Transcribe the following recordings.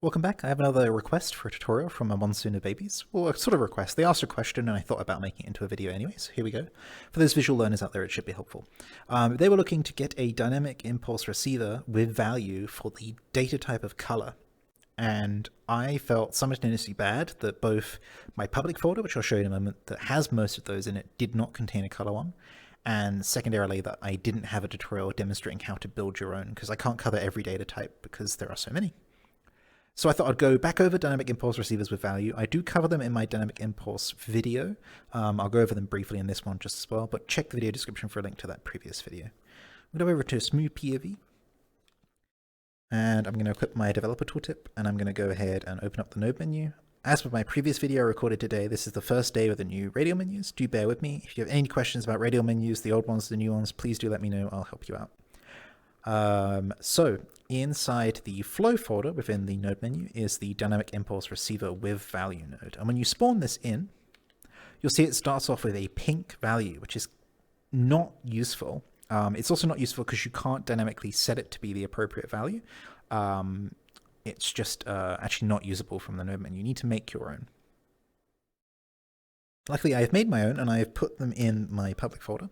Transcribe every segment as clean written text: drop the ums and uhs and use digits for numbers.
Welcome back. I have another request for a tutorial from A Monsoon of Babies. Well, a sort of request. They asked a question and I thought about making it into a video anyway, so here we go. For those visual learners out there, it should be helpful. They were looking to get a dynamic impulse receiver with value for the data type of color. And I felt simultaneously bad that both my public folder, which I'll show you in a moment, that has most of those in it, did not contain a color one. And secondarily, that I didn't have a tutorial demonstrating how to build your own, because I can't cover every data type because there are so many. So I thought I'd go back over dynamic impulse receivers with value. I do cover them in my dynamic impulse video. I'll go over them briefly in this one just as well, but check the video description for a link to that previous video. I'm going to go over to Smooth POV, and I'm going to equip my developer tooltip, and I'm going to go ahead and open up the node menu. As with my previous video I recorded today, this is the first day with the new radial menus. Do bear with me. If you have any questions about radial menus, the old ones, the new ones, please do let me know. I'll help you out. So inside the flow folder within the node menu is the dynamic impulse receiver with value node. And when you spawn this in, you'll see it starts off with a pink value, which is not useful. It's also not useful because you can't dynamically set it to be the appropriate value. It's just actually not usable from the node menu. You need to make your own. Luckily, I've made my own and I've put them in my public folder.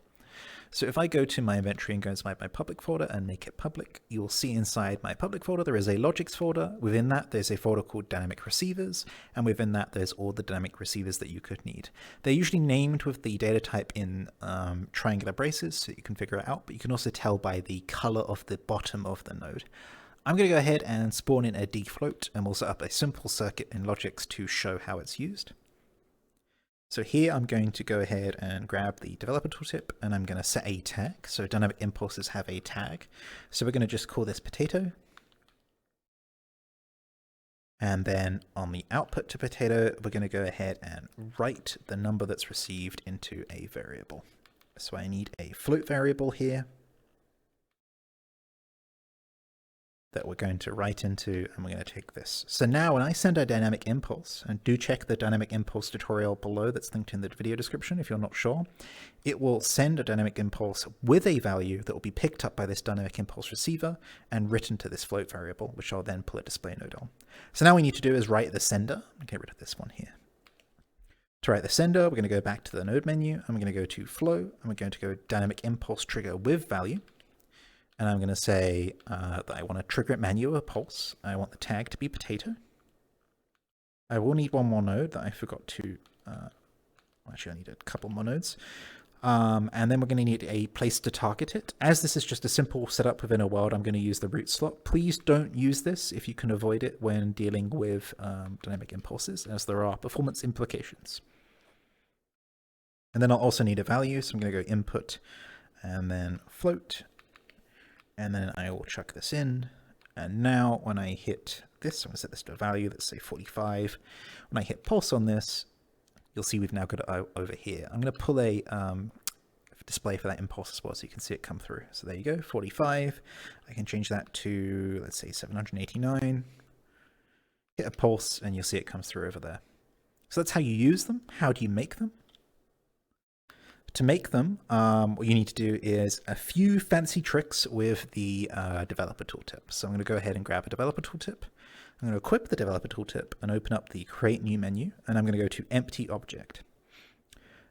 So if I go to my inventory and go inside my public folder and make it public, you'll see inside my public folder there is a logics folder. Within that there's a folder called dynamic receivers, and within that there's all the dynamic receivers that you could need. They're usually named with the data type in triangular braces so you can figure it out, but you can also tell by the color of the bottom of the node. I'm going to go ahead and spawn in a defloat, and we'll set up a simple circuit in Logix to show how it's used. So here I'm going to go ahead and grab the developer tooltip, and I'm going to set a tag. So dynamic impulses have a tag. So we're going to just call this potato. And then on the output to potato, we're going to go ahead and write the number that's received into a variable. So I need a float variable here that we're going to write into, and we're going to take this. So now when I send a dynamic impulse, and do check the dynamic impulse tutorial below that's linked in the video description if you're not sure, it will send a dynamic impulse with a value that will be picked up by this dynamic impulse receiver and written to this float variable, which I'll then pull a display node on. So now what we need to do is write the sender. I'll get rid of this one here. To write the sender, we're going to go back to the node menu, and we're going to go to flow, and we're going to go dynamic impulse trigger with value. And I'm going to say that I want to trigger it manual pulse. I want the tag to be potato. I will need one more node that I forgot to, actually I need a couple more nodes. And then we're going to need a place to target it. As this is just a simple setup within a world, I'm going to use the root slot. Please don't use this if you can avoid it when dealing with dynamic impulses, as there are performance implications. And then I'll also need a value, so I'm going to go input and then float. And then I will chuck this in. And now when I hit this, I'm going to set this to a value, let's say 45. When I hit pulse on this, you'll see we've now got it over here. I'm going to pull a display for that impulse as well so you can see it come through. So there you go, 45. I can change that to, let's say 789. Hit a pulse and you'll see it comes through over there. So that's how you use them. How do you make them? To make them, what you need to do is a few fancy tricks with the developer tooltip. So I'm going to go ahead and grab a developer tooltip. I'm going to equip the developer tooltip and open up the create new menu, and I'm going to go to empty object.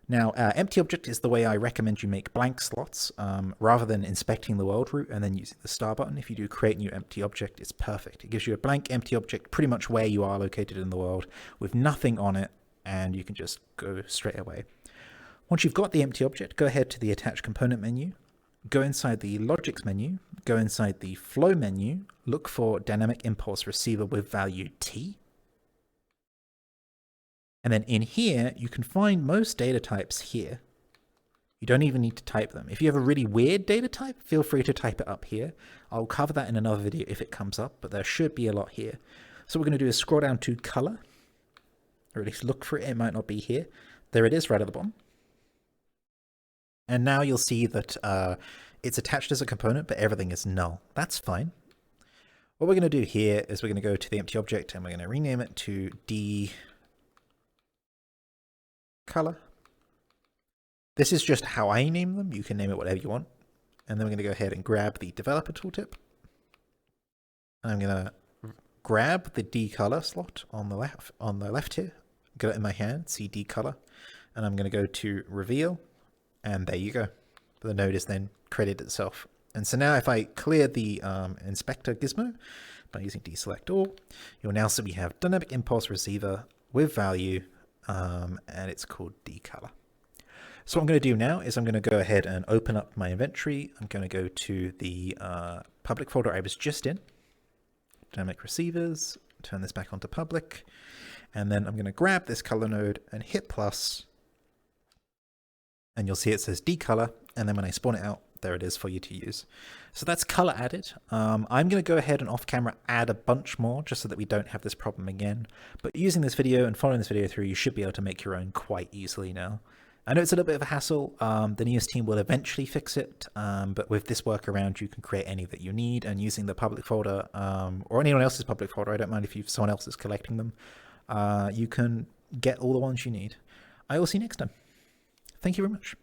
Now, empty object is the way I recommend you make blank slots, rather than inspecting the world root and then using the star button. If you do create new empty object, it's perfect. It gives you a blank empty object pretty much where you are located in the world with nothing on it, and you can just go straight away. Once you've got the empty object, go ahead to the attach component menu, go inside the Logix menu, go inside the flow menu, look for dynamic impulse receiver with value T. And then in here, you can find most data types here. You don't even need to type them. If you have a really weird data type, feel free to type it up here. I'll cover that in another video if it comes up, but there should be a lot here. So what we're going to do is scroll down to color, or at least look for it. It might not be here. There it is right at the bottom. And now you'll see that it's attached as a component, but everything is null. That's fine. What we're going to do here is we're going to go to the empty object and we're going to rename it to dColor. This is just how I name them. You can name it whatever you want. And then we're going to go ahead and grab the developer tooltip. And I'm going to grab the decolor slot on the left here, get it in my hand, see decolor, and I'm going to go to reveal, and there you go. The node is then created itself. And so now if I clear the inspector gizmo by using deselect all, you'll now see we have dynamic impulse receiver with value, and it's called decolor. So what I'm going to do now is I'm going to go ahead and open up my inventory. I'm going to go to the public folder I was just in, dynamic receivers, turn this back onto public, and then I'm going to grab this color node and hit plus, and you'll see it says decolor, and then when I spawn it out, there it is for you to use. So that's color added. I'm going to go ahead and off camera add a bunch more just so that we don't have this problem again. But using this video and following this video through, you should be able to make your own quite easily now. I know it's a little bit of a hassle. The Neos team will eventually fix it, but with this workaround, you can create any that you need, and using the public folder or anyone else's public folder, I don't mind if someone else is collecting them, you can get all the ones you need. I will see you next time. Thank you very much.